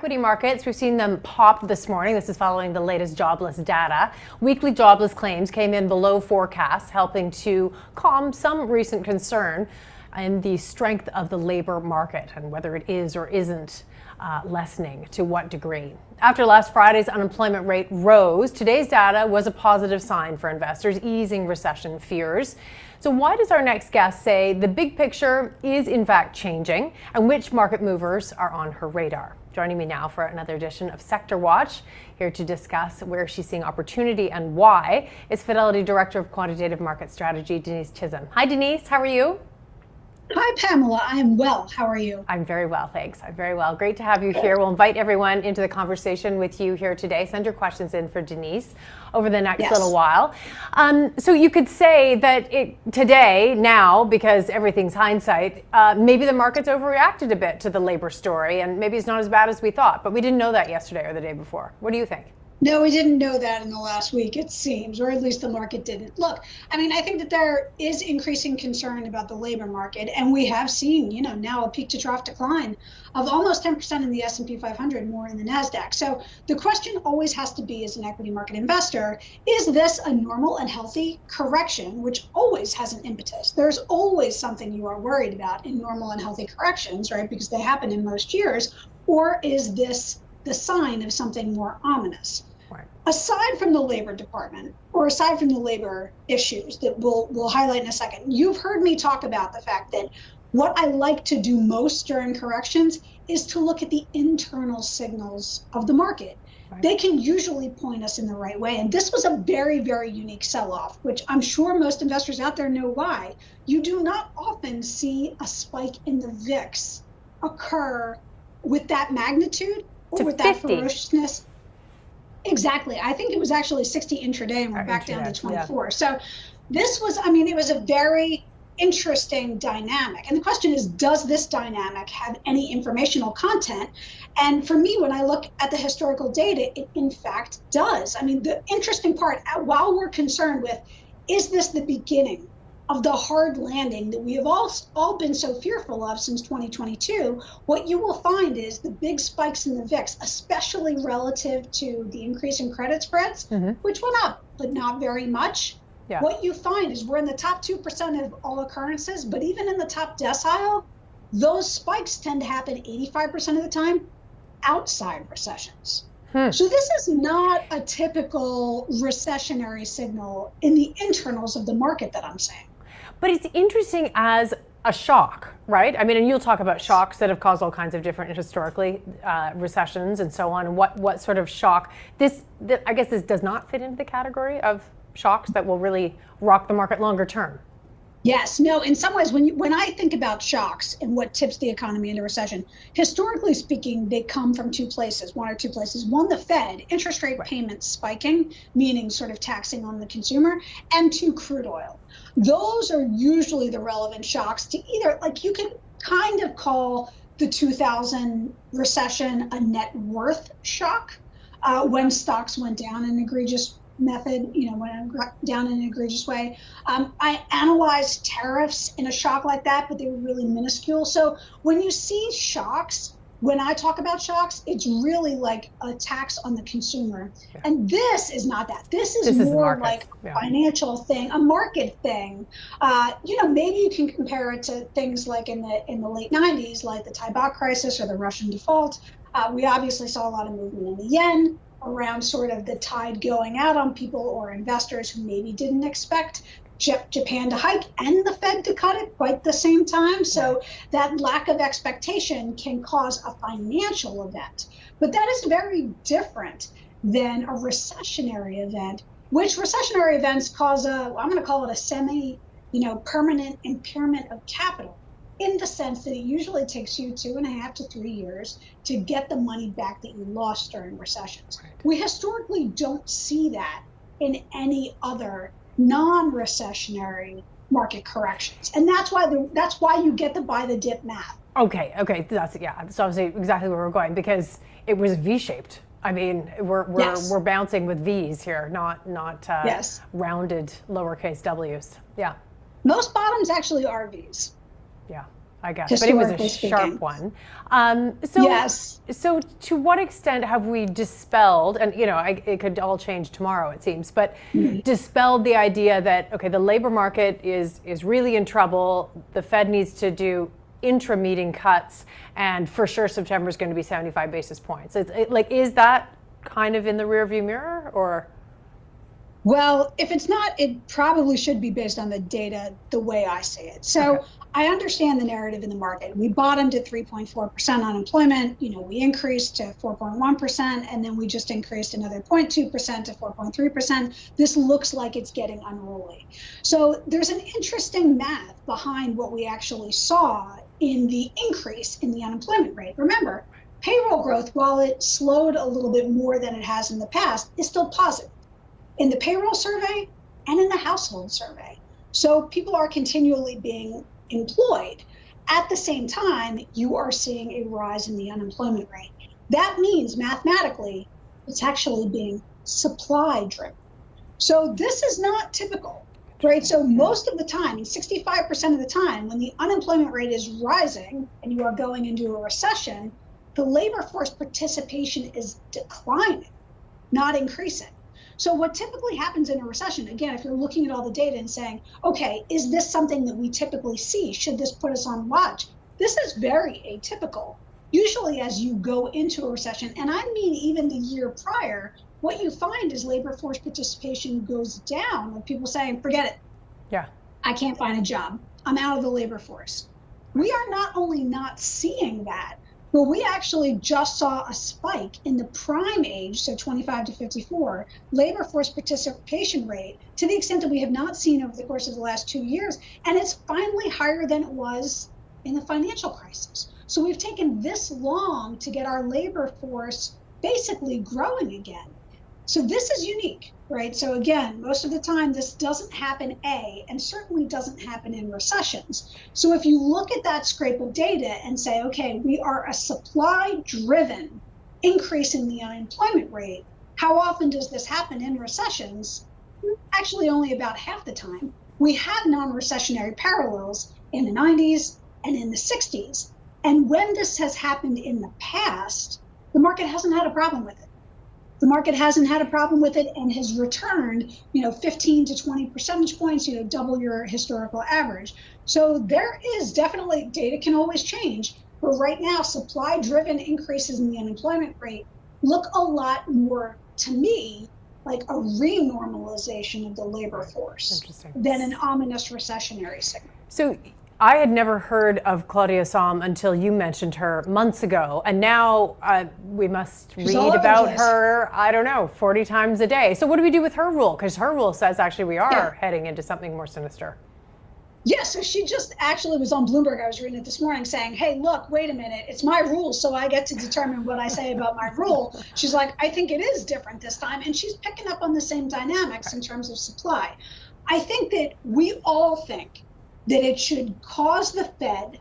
equity markets, we've seen them pop this morning. This is following the latest jobless data. Weekly jobless claims came in below forecasts, helping to calm some recent concern in the strength of the labor market and whether it is or isn't lessening, to what degree. After last Friday's unemployment rate rose, today's data was a positive sign for investors, easing recession fears. So why does our next guest say the big picture is in fact changing, and which market movers are on her radar? Joining me now for another edition of Sector Watch, here to discuss where she's seeing opportunity and why, is Fidelity Director of Quantitative Market Strategy, Denise Chisholm. Hi Denise, how are you? Hi, Pamela. I am well. How are you? I'm very well, thanks. I'm very well. Great to have you here. We'll invite everyone into the conversation with you here today. Send your questions in for Denise over the next little while. So you could say that today, now, because everything's hindsight, maybe the market's overreacted a bit to the labor story, and maybe it's not as bad as we thought. But we didn't know that yesterday or the day before. What do you think? No, we didn't know that in the last week, it seems, or at least the market didn't. Look, I mean, I think that there is increasing concern about the labor market, and we have seen, now a peak to trough decline of almost 10% in the S&P 500, more in the NASDAQ. So the question always has to be, as an equity market investor, is this a normal and healthy correction, which always has an impetus? There's always something you are worried about in normal and healthy corrections, right? Because they happen in most years. Or is this the sign of something more ominous? Right. Aside from the Labor Department, or aside from the labor issues that we'll highlight in a second, you've heard me talk about the fact that what I like to do most during corrections is to look at the internal signals of the market. Right. They can usually point us in the right way. And this was a very, very unique sell-off, which I'm sure most investors out there know why. You do not often see a spike in the VIX occur with that magnitude or with that ferociousness. Exactly. I think it was actually 60 intraday, and we're back down to 24. Yeah. So this was, it was a very interesting dynamic. And the question is, does this dynamic have any informational content? And for me, when I look at the historical data, it in fact does. The interesting part, while we're concerned with, is this the beginning of the hard landing that we have all been so fearful of since 2022, what you will find is the big spikes in the VIX, especially relative to the increase in credit spreads, which went up, but not very much. Yeah. What you find is we're in the top 2% of all occurrences, but even in the top decile, those spikes tend to happen 85% of the time outside recessions. So this is not a typical recessionary signal in the internals of the market that I'm saying. But it's interesting as a shock, right? And you'll talk about shocks that have caused all kinds of different, historically, recessions and so on. And what sort of shock? I guess this does not fit into the category of shocks that will really rock the market longer term. Yes, no, in some ways, when I think about shocks and what tips the economy into recession, historically speaking, they come from one or two places. One, the Fed, interest rate payments spiking, meaning sort of taxing on the consumer, and two, crude oil. Those are usually the relevant shocks to either, you can kind of call the 2000 recession a net worth shock when stocks went down in egregious method, went down in an egregious way. I analyzed tariffs in a shock like that, but they were really minuscule. So when you see shocks, when I talk about shocks, it's really like a tax on the consumer. Yeah. And this is not that. This is more like a financial thing, a market thing. Maybe you can compare it to things like in the late 90s, like the Thai baht crisis or the Russian default. We obviously saw a lot of movement in the yen around sort of the tide going out on people or investors who maybe didn't expect Japan to hike and the Fed to cut it quite the same time. So that lack of expectation can cause a financial event. But that is very different than a recessionary event, which recessionary events cause I'm going to call it a semi, permanent impairment of capital, in the sense that it usually takes you 2.5 to 3 years to get the money back that you lost during recessions. Right. We historically don't see that in any other non-recessionary market corrections, and that's why you get the buy the dip math. Okay, that's obviously exactly where we're going, because it was V-shaped. We're bouncing with V's here, not rounded lowercase w's. Yeah. Most bottoms actually are V's. Yeah. I guess, but it was a sharp one. Yes. So to what extent have we dispelled, and it could all change tomorrow, it seems, but dispelled the idea that, okay, the labor market is really in trouble, the Fed needs to do intra-meeting cuts, and for sure September is going to be 75 basis points. Is that kind of in the rearview mirror, or? Well, if it's not, it probably should be based on the data the way I see it. So okay. I understand the narrative in the market. We bottomed at 3.4% unemployment. We increased to 4.1%, and then we just increased another 0.2% to 4.3%. This looks like it's getting unruly. So there's an interesting math behind what we actually saw in the increase in the unemployment rate. Remember, payroll growth, while it slowed a little bit more than it has in the past, is still positive in the payroll survey and in the household survey. So people are continually being employed. At the same time, you are seeing a rise in the unemployment rate. That means mathematically, it's actually being supply driven. So this is not typical, right? So most of the time, 65% of the time, when the unemployment rate is rising and you are going into a recession, the labor force participation is declining, not increasing. So what typically happens in a recession, again, if you're looking at all the data and saying, okay, is this something that we typically see? Should this put us on watch? This is very atypical. Usually as you go into a recession, and I mean even the year prior, what you find is labor force participation goes down with people saying, forget it. Yeah, I can't find a job. I'm out of the labor force. We are not only not seeing that, but we actually just saw a spike in the prime age, so 25 to 54, labor force participation rate to the extent that we have not seen over the course of the last 2 years. And it's finally higher than it was in the financial crisis. So we've taken this long to get our labor force basically growing again. So this is unique, right? So again, most of the time this doesn't happen, and certainly doesn't happen in recessions. So if you look at that scrape of data and say, okay, we are a supply-driven increase in the unemployment rate, how often does this happen in recessions? Actually, only about half the time. We had non-recessionary parallels in the 90s and in the 60s. And when this has happened in the past, the market hasn't had a problem with it. The market hasn't had a problem with it and has returned, 15 to 20 percentage points, double your historical average. So there is definitely, data can always change, but right now, supply-driven increases in the unemployment rate look a lot more, to me, like a renormalization of the labor force than an ominous recessionary signal. So I had never heard of Claudia Sahm until you mentioned her months ago, and now we must read about her, 40 times a day. So what do we do with her rule? Because her rule says actually we are heading into something more sinister. Yeah, so she just actually was on Bloomberg, I was reading it this morning, saying, hey, look, wait a minute, it's my rule, so I get to determine what I say about my rule. She's like, I think it is different this time, and she's picking up on the same dynamics in terms of supply. I think that we all think that it should cause the Fed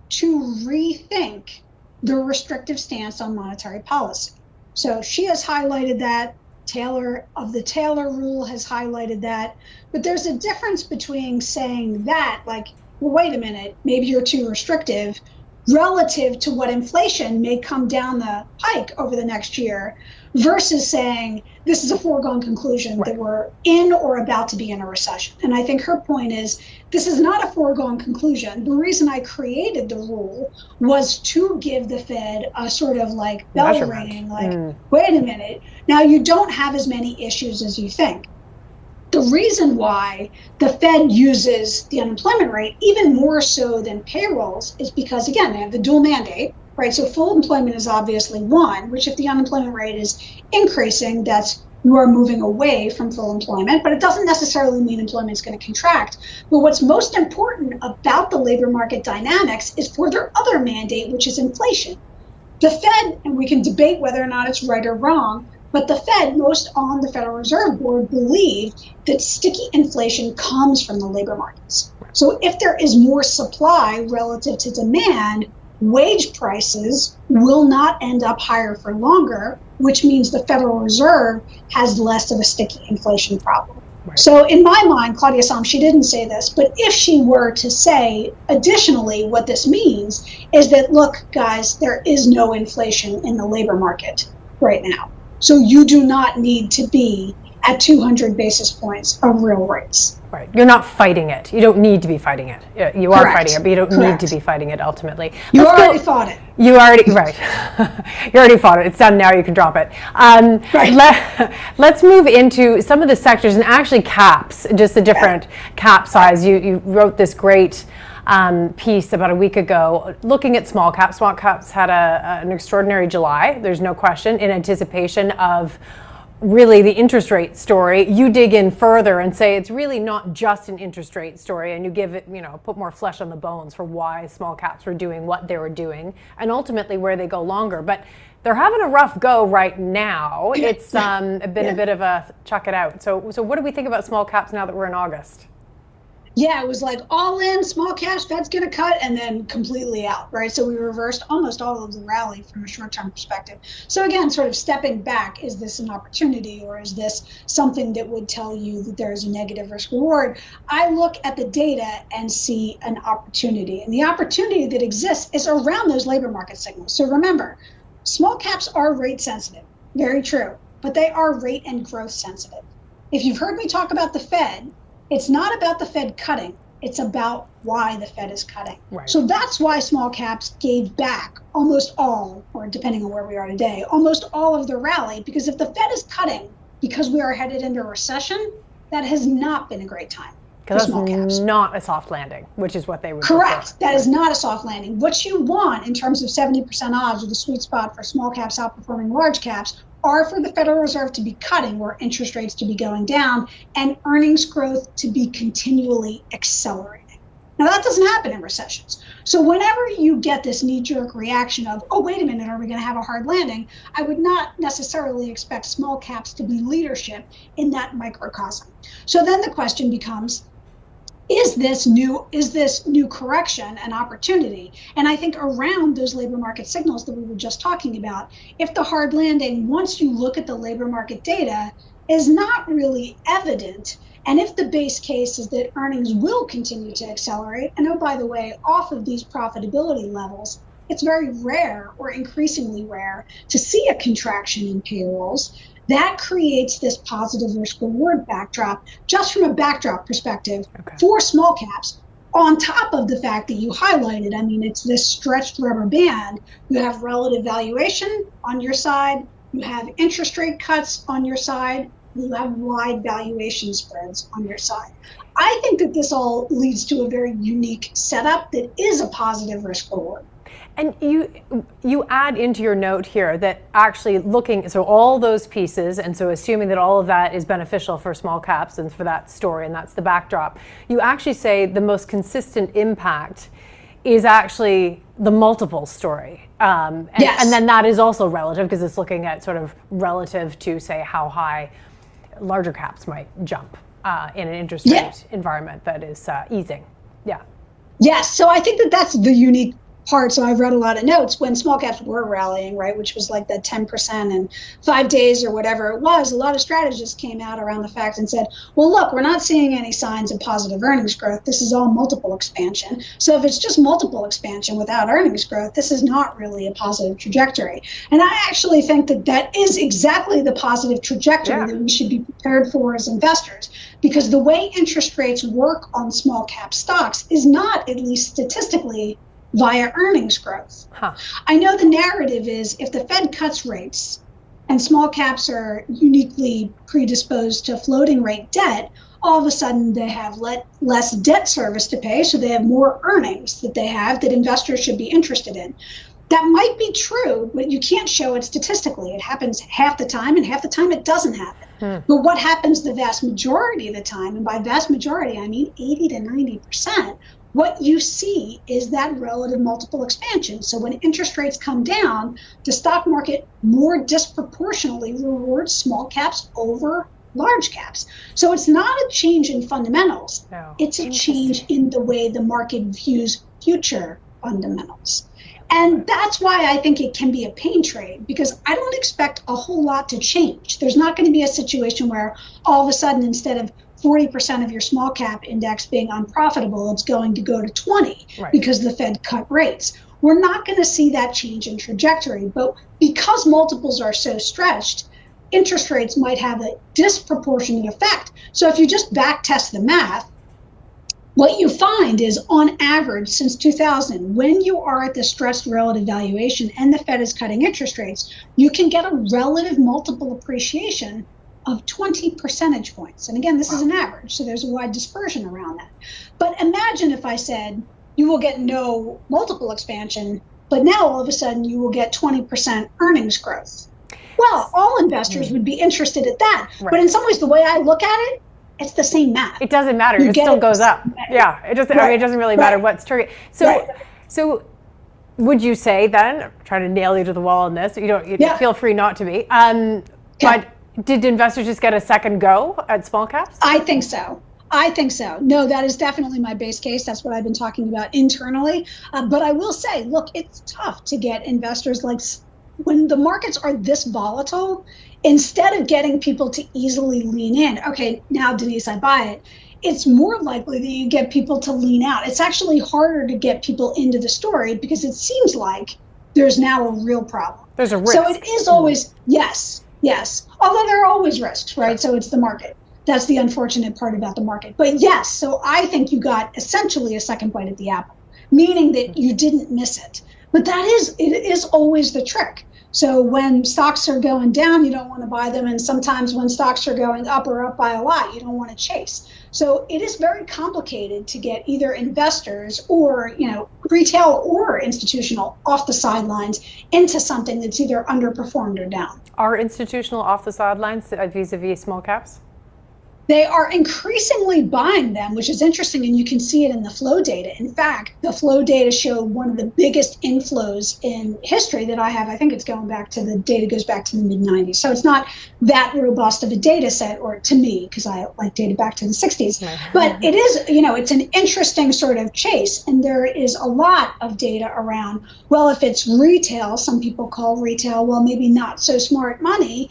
to rethink the restrictive stance on monetary policy. So she has highlighted that. Taylor of the Taylor rule has highlighted that. But there's a difference between saying that, like, well, wait a minute, maybe you're too restrictive, relative to what inflation may come down the pike over the next year, versus saying this is a foregone conclusion that we're in or about to be in a recession. And I think her point is this is not a foregone conclusion. The reason I created the rule was to give the Fed a sort of like bell ringing, like, wait a minute, now you don't have as many issues as you think. The reason why the Fed uses the unemployment rate even more so than payrolls is because, again, they have the dual mandate, right? So full employment is obviously one, which if the unemployment rate is increasing, that's you are moving away from full employment, but it doesn't necessarily mean employment is going to contract. But what's most important about the labor market dynamics is for their other mandate, which is inflation. The Fed, and we can debate whether or not it's right or wrong, but the Fed, most on the Federal Reserve Board, believe that sticky inflation comes from the labor markets. So if there is more supply relative to demand, wage prices will not end up higher for longer, which means the Federal Reserve has less of a sticky inflation problem. Right. So in my mind, Claudia Sahm, she didn't say this, but if she were to say additionally, what this means is that, look, guys, there is no inflation in the labor market right now. So you do not need to be at 200 basis points of real rates. Right. You're not fighting it. You don't need to be fighting it. You are Correct. fighting it, but you don't Correct. need to be fighting it ultimately. You already fought it. You already, right. You already fought it. It's done now. You can drop it. Right. Let's move into some of the sectors and actually caps, just the different cap size. You wrote this great piece about a week ago looking at small caps. Small caps had an extraordinary July, there's no question, in anticipation of really the interest rate story. You dig in further and say it's really not just an interest rate story, and you give it, put more flesh on the bones for why small caps were doing what they were doing and ultimately where they go longer. But they're having a rough go right now. It's been a bit of a chuck it out. So what do we think about small caps now that we're in August? Yeah, it was like all in, small caps, Fed's going to cut, and then completely out, right? So we reversed almost all of the rally from a short-term perspective. So again, sort of stepping back, is this an opportunity, or is this something that would tell you that there's a negative risk reward? I look at the data and see an opportunity. And the opportunity that exists is around those labor market signals. So remember, small caps are rate sensitive, very true, but they are rate and growth sensitive. If you've heard me talk about the Fed, it's not about the Fed cutting, it's about why the Fed is cutting. Right. So that's why small caps gave back almost all, or depending on where we are today, almost all of the rally, because if the Fed is cutting because we are headed into a recession, that has not been a great time for small caps. Because that's not a soft landing, which is what they would Correct. prefer. That is not a soft landing. What you want in terms of 70% odds, or the sweet spot for small caps outperforming large caps, are for the Federal Reserve to be cutting, or interest rates to be going down, and earnings growth to be continually accelerating. Now, that doesn't happen in recessions. So whenever you get this knee-jerk reaction of, oh, wait a minute, are we going to have a hard landing? I would not necessarily expect small caps to be leadership in that microcosm. So then the question becomes, is this new correction an opportunity? And I think around those labor market signals that we were just talking about, if the hard landing, once you look at the labor market data, is not really evident, and if the base case is that earnings will continue to accelerate, and oh, by the way, off of these profitability levels, it's very rare, or increasingly rare, to see a contraction in payrolls. That creates this positive risk reward backdrop, just from a backdrop perspective, for small caps, on top of the fact that you highlighted. I mean, it's this stretched rubber band. You have relative valuation on your side, you have interest rate cuts on your side, you have wide valuation spreads on your side. I think that this all leads to a very unique setup that is a positive risk reward. And you add into your note here that actually looking, so all those pieces, and so assuming that all of that is beneficial for small caps and for that story, and that's the backdrop, you actually say the most consistent impact is actually the multiple story. Yes. And then that is also relative, because it's looking at sort of relative to, say, how high larger caps might jump in an interest rate environment that is easing. Yeah. Yes, so I think that that's the unique part. So I've read a lot of notes when small caps were rallying, right, which was like that 10% in 5 days or whatever it was. A lot of strategists came out around the fact and said, well, look, we're not seeing any signs of positive earnings growth. This is all multiple expansion. So if it's just multiple expansion without earnings growth, this is not really a positive trajectory. And I actually think that that is exactly the positive trajectory that we should be prepared for as investors, because the way interest rates work on small cap stocks is not, at least statistically, via earnings growth. I know the narrative is if the Fed cuts rates and small caps are uniquely predisposed to floating rate debt, all of a sudden they have less debt service to pay, so they have more earnings that they have that investors should be interested in. That might be true, but you can't show it statistically. It happens half the time, and half the time it doesn't happen. But what happens the vast majority of the time, and by vast majority I mean 80 to 90%, what you see is that relative multiple expansion. So when interest rates come down, the stock market more disproportionately rewards small caps over large caps. So it's not a change in fundamentals. No. It's a change in the way the market views future fundamentals. And that's why I think it can be a pain trade, because I don't expect a whole lot to change. There's not going to be a situation where all of a sudden, instead of 40% of your small cap index being unprofitable, it's going to go to 20 because the Fed cut rates. We're not going to see that change in trajectory, but because multiples are so stretched, interest rates might have a disproportionate effect. So if you just back test the math, what you find is, on average, since 2000, when you are at the stretched relative valuation and the Fed is cutting interest rates, you can get a relative multiple appreciation of 20 percentage points. And again, this is an average, so there's a wide dispersion around that. But imagine if I said, you will get no multiple expansion, but now all of a sudden you will get 20% earnings growth. Well, all investors would be interested at that. But in some ways, the way I look at it, it's the same math. It doesn't matter. It still goes up. Yeah, it doesn't. I mean, it doesn't really matter what's triggering. So, would you say then? I'm trying to nail you to the wall on this. You don't. Feel free not to be. But did investors just get a second go at small caps? I think so. No, that is definitely my base case. That's what I've been talking about internally. But I will say, look, it's tough to get investors, like, when the markets are this volatile. Instead of getting people to easily lean in, okay, now Denise, I buy it, it's more likely that you get people to lean out. It's actually harder to get people into the story because it seems like there's now a real problem. There's a risk. So it is always, yes. Although there are always risks, right? So it's the market. That's the unfortunate part about the market. But yes, so I think you got essentially a second bite at the apple, meaning that you didn't miss it. But it is always the trick. So when stocks are going down, you don't want to buy them. And sometimes when stocks are going up or up by a lot, you don't want to chase. So it is very complicated to get either investors or, retail or institutional off the sidelines into something that's either underperformed or down. Are institutional off the sidelines vis-a-vis small caps? They are increasingly buying them, which is interesting, and you can see it in the flow data. In fact, the flow data showed one of the biggest inflows in history that I have. I think the data goes back to the mid-90s. So it's not that robust of a data set, or to me, because I like data back to the 60s. But it is, it's an interesting sort of chase. And there is a lot of data around, well, if it's retail, some people call retail, well, maybe not so smart money,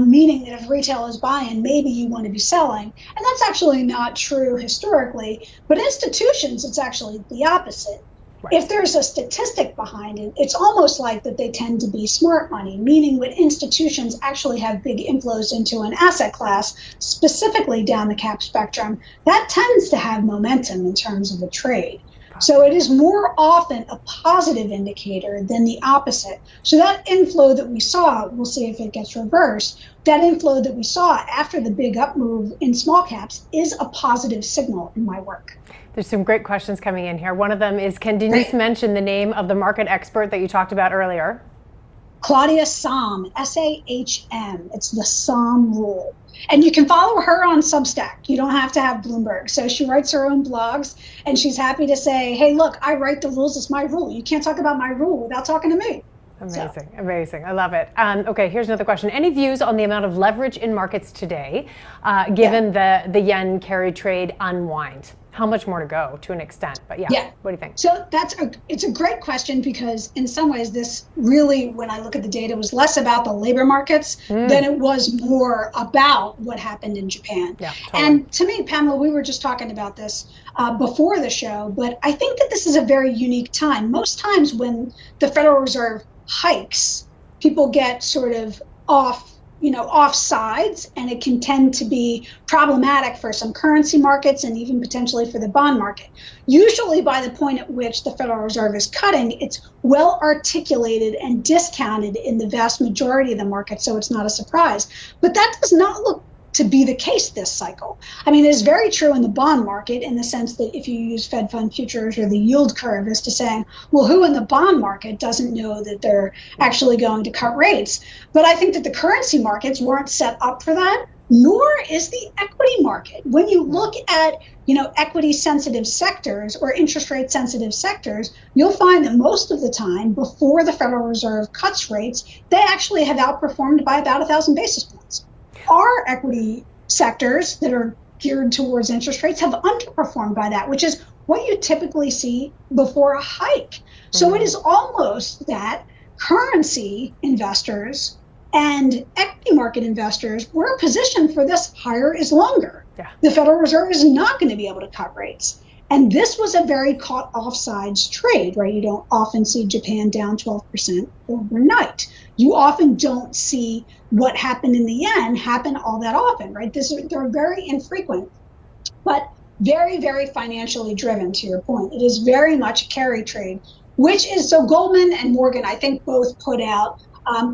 meaning that if retail is buying, maybe you want to be selling. And that's actually not true historically, but institutions, it's actually the opposite. If there's a statistic behind it, it's almost like that they tend to be smart money, meaning when institutions actually have big inflows into an asset class, specifically down the cap spectrum, that tends to have momentum in terms of a trade. So it is more often a positive indicator than the opposite. So that inflow that we saw, we'll see if it gets reversed, that inflow that we saw after the big up move in small caps is a positive signal in my work. There's some great questions coming in here. One of them is, can Denise mention the name of the market expert that you talked about earlier? Claudia Sahm, S-A-H-M. It's the Sahm rule. And you can follow her on Substack. You don't have to have Bloomberg. So she writes her own blogs, and she's happy to say, hey, look, I write the rules. It's my rule. You can't talk about my rule without talking to me. Amazing. I love it. Okay, here's another question. Any views on the amount of leverage in markets today, given the yen carry trade unwind? How much more to go, to an extent? But what do you think? So it's a great question, because in some ways this really, when I look at the data, was less about the labor markets than it was more about what happened in Japan. Yeah, totally. And to me, Pamela, we were just talking about this before the show, but I think that this is a very unique time. Most times when the Federal Reserve hikes, people get sort of off sides, and it can tend to be problematic for some currency markets and even potentially for the bond market. Usually by the point at which the Federal Reserve is cutting, it's well articulated and discounted in the vast majority of the market, so it's not a surprise. But that does not look to be the case this cycle. I mean, it's very true in the bond market, in the sense that if you use Fed fund futures or the yield curve as to saying, well, who in the bond market doesn't know that they're actually going to cut rates? But I think that the currency markets weren't set up for that, nor is the equity market. When you look at equity sensitive sectors or interest rate sensitive sectors, you'll find that most of the time before the Federal Reserve cuts rates, they actually have outperformed by about 1,000 basis points. Our equity sectors that are geared towards interest rates have underperformed by that, which is what you typically see before a hike. So it is almost that currency investors and equity market investors were positioned for this higher is longer. Yeah. The Federal Reserve is not going to be able to cut rates. And this was a very caught offsides trade, right? You don't often see Japan down 12% overnight. You often don't see what happened in the yen happen all that often, right? They're very infrequent, but very, very financially driven, to your point. It is very much a carry trade, which is, so Goldman and Morgan, I think, both put out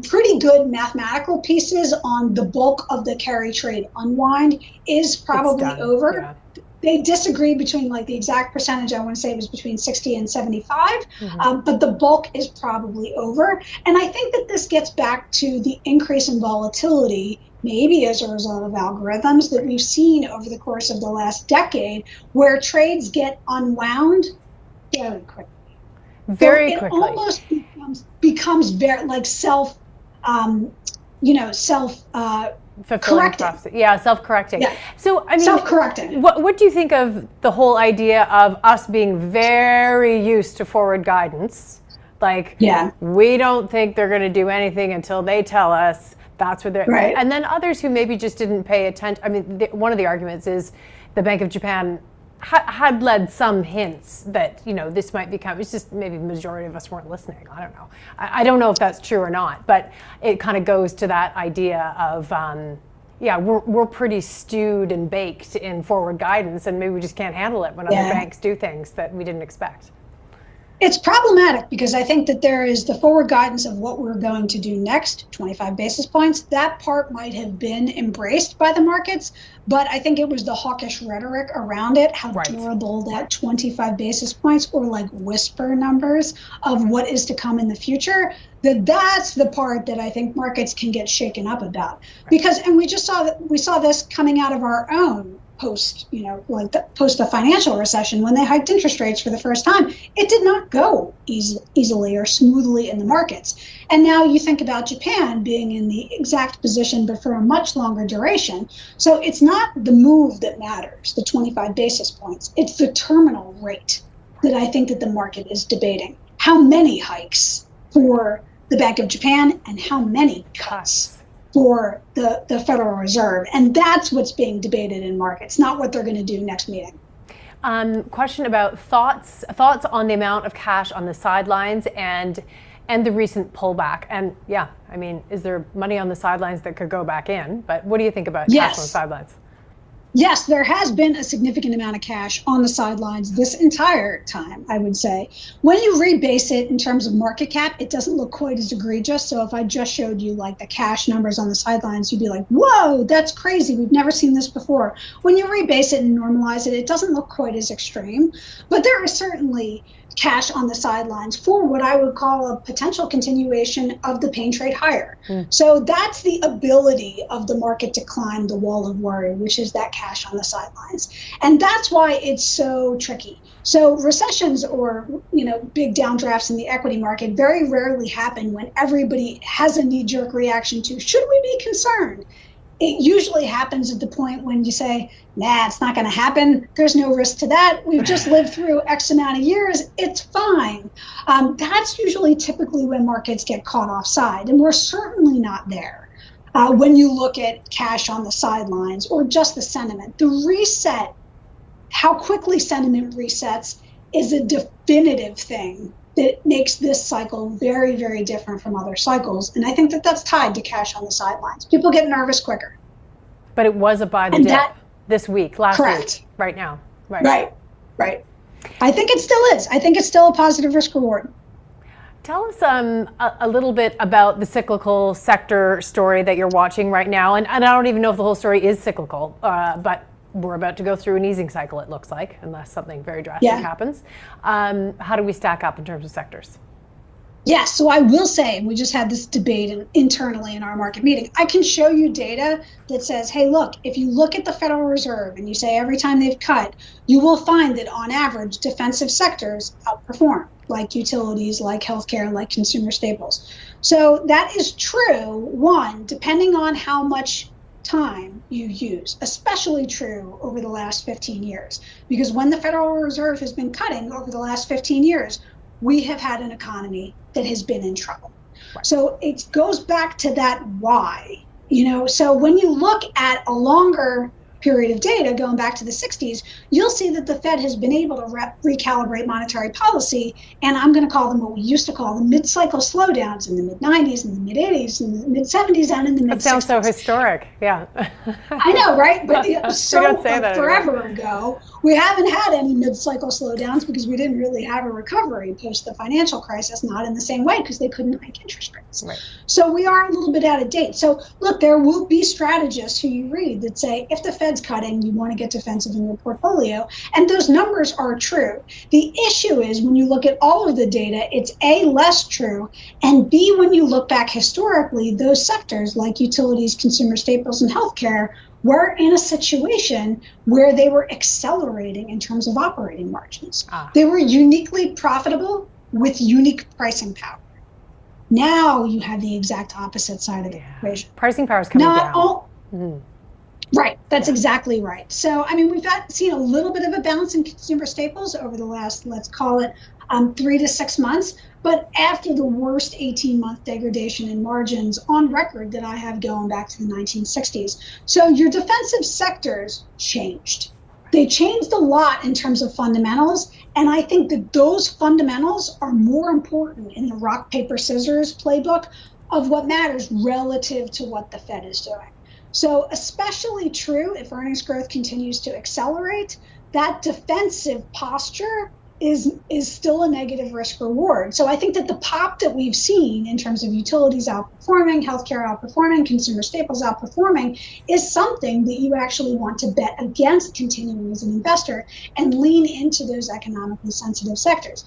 pretty good mathematical pieces on the bulk of the carry trade unwind is probably over. Yeah. They disagree between like the exact percentage. I want to say it was between 60 and 75, but the bulk is probably over. And I think that this gets back to the increase in volatility, maybe as a result of algorithms that we've seen over the course of the last decade, where trades get unwound very quickly. Very so quickly. It almost becomes very like self-correcting. Yeah, self-correcting. Yeah. So, I mean, self-correcting. What do you think of the whole idea of us being very used to forward guidance? Like, we don't think they're going to do anything until they tell us. That's what they're. Right. And then others who maybe just didn't pay attention. I mean, one of the arguments is the Bank of Japan had led some hints that, you know, this might become, it's just maybe the majority of us weren't listening. I don't know. I don't know if that's true or not, but it kind of goes to that idea of, we're pretty stewed and baked in forward guidance, and maybe we just can't handle it when other banks do things that we didn't expect. It's problematic because I think that there is the forward guidance of what we're going to do next, 25 basis points. That part might have been embraced by the markets, but I think it was the hawkish rhetoric around it, how durable that 25 basis points or like whisper numbers of what is to come in the future, that's the part that I think markets can get shaken up about. Because, and we saw this coming out of our own post the financial recession when they hiked interest rates for the first time. It did not go easily or smoothly in the markets. And now you think about Japan being in the exact position, but for a much longer duration. So it's not the move that matters, the 25 basis points. It's the terminal rate that I think that the market is debating. How many hikes for the Bank of Japan and how many cuts for the Federal Reserve? And that's what's being debated in markets, not what they're going to do next meeting. Question about thoughts on the amount of cash on the sidelines and the recent pullback. And yeah, I mean, is there money on the sidelines that could go back in? But what do you think about cash on the sidelines? Yes, there has been a significant amount of cash on the sidelines this entire time, I would say. When you rebase it in terms of market cap, it doesn't look quite as egregious. So if I just showed you like the cash numbers on the sidelines, you'd be like, whoa, that's crazy. We've never seen this before. When you rebase it and normalize it, it doesn't look quite as extreme. But there is certainly cash on the sidelines for what I would call a potential continuation of the pain trade higher. So that's the ability of the market to climb the wall of worry, which is that cash on the sidelines. And that's why it's so tricky. So recessions or, big downdrafts in the equity market very rarely happen when everybody has a knee-jerk reaction to, should we be concerned? It usually happens at the point when you say, nah, it's not going to happen. There's no risk to that. We've just lived through X amount of years. It's fine. That's usually typically when markets get caught offside. And we're certainly not there. When you look at cash on the sidelines or just the sentiment, the reset, how quickly sentiment resets is a definitive thing that makes this cycle very, very different from other cycles. And I think that that's tied to cash on the sidelines. People get nervous quicker. But it was a buy the dip this week, last week, right now. Right. I think it still is. I think it's still a positive risk reward. Tell us a little bit about the cyclical sector story that you're watching right now. And I don't even know if the whole story is cyclical, but we're about to go through an easing cycle, it looks like, unless something very drastic happens. How do we stack up in terms of sectors? Yes, so I will say, we just had this debate internally in our market meeting. I can show you data that says, hey, look, if you look at the Federal Reserve and you say every time they've cut, you will find that on average, defensive sectors outperform, like utilities, like healthcare, like consumer staples. So that is true, one, depending on how much time you use, especially true over the last 15 years. Because when the Federal Reserve has been cutting over the last 15 years, we have had an economy that has been in trouble. So it goes back to that why, so when you look at a longer period of data going back to the 60s, you'll see that the Fed has been able to recalibrate monetary policy, and I'm going to call them what we used to call the mid-cycle slowdowns in the mid-90s, in the mid-80s, in the mid-70s, and in the mid-60s. That sounds so historic, yeah. I know, right? But forever ago, we haven't had any mid-cycle slowdowns because we didn't really have a recovery post the financial crisis, not in the same way because they couldn't hike interest rates. Right. So we are a little bit out of date. So look, there will be strategists who you read that say, if the Fed's cutting, you want to get defensive in your portfolio. And those numbers are true. The issue is when you look at all of the data, it's A, less true, and B, when you look back historically, those sectors like utilities, consumer staples, and healthcare were in a situation where they were accelerating in terms of operating margins. They were uniquely profitable with unique pricing power. Now you have the exact opposite side of the equation. Pricing power is coming down. Right, that's exactly right. So, we've seen a little bit of a bounce in consumer staples over the last, let's call it 3 to 6 months. But after the worst 18-month degradation in margins on record that I have going back to the 1960s. So your defensive sectors changed. They changed a lot in terms of fundamentals. And I think that those fundamentals are more important in the rock, paper, scissors playbook of what matters relative to what the Fed is doing. So especially true if earnings growth continues to accelerate, that defensive posture is still a negative risk reward. So I think that the pop that we've seen in terms of utilities outperforming, healthcare outperforming, consumer staples outperforming is something that you actually want to bet against continuing as an investor and lean into those economically sensitive sectors.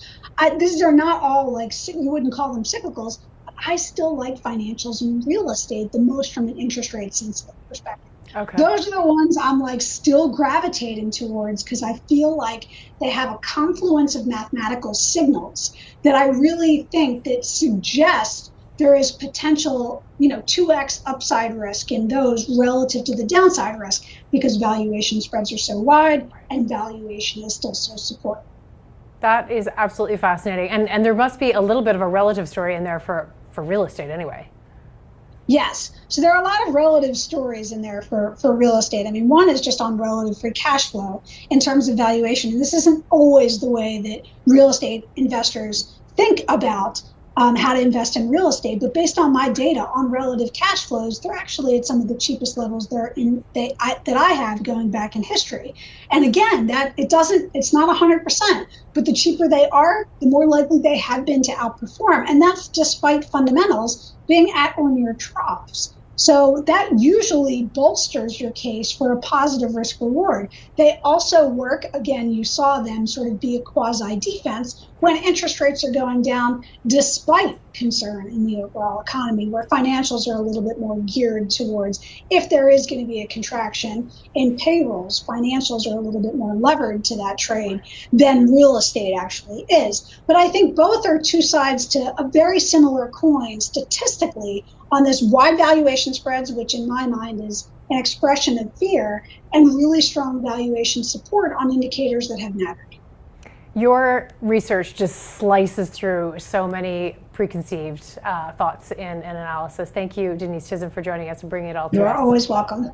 These are not all you wouldn't call them cyclicals. I still like financials and real estate the most from an interest rate sensitive perspective. Okay. Those are the ones I'm still gravitating towards because I feel like they have a confluence of mathematical signals that I really think that suggest there is potential, 2x upside risk in those relative to the downside risk because valuation spreads are so wide and valuation is still so supportive. That is absolutely fascinating. And there must be a little bit of a relative story in there for real estate anyway. Yes. So there are a lot of relative stories in there for real estate. One is just on relative free cash flow in terms of valuation. And this isn't always the way that real estate investors think about how to invest in real estate. But based on my data on relative cash flows, they're actually at some of the cheapest levels that I have going back in history. And again, it's not 100%, but the cheaper they are, the more likely they have been to outperform. And that's despite fundamentals being at or near troughs. So that usually bolsters your case for a positive risk reward. They also work, again, you saw them sort of be a quasi defense when interest rates are going down despite concern in the overall economy, where financials are a little bit more geared towards if there is going to be a contraction in payrolls, financials are a little bit more levered to that trade than real estate actually is. But I think both are two sides to a very similar coin statistically on this wide valuation spreads, which in my mind is an expression of fear, and really strong valuation support on indicators that have mattered. Your research just slices through so many preconceived thoughts and analysis. Thank you, Denise Chisholm, for joining us and bringing it all to us. You're always welcome.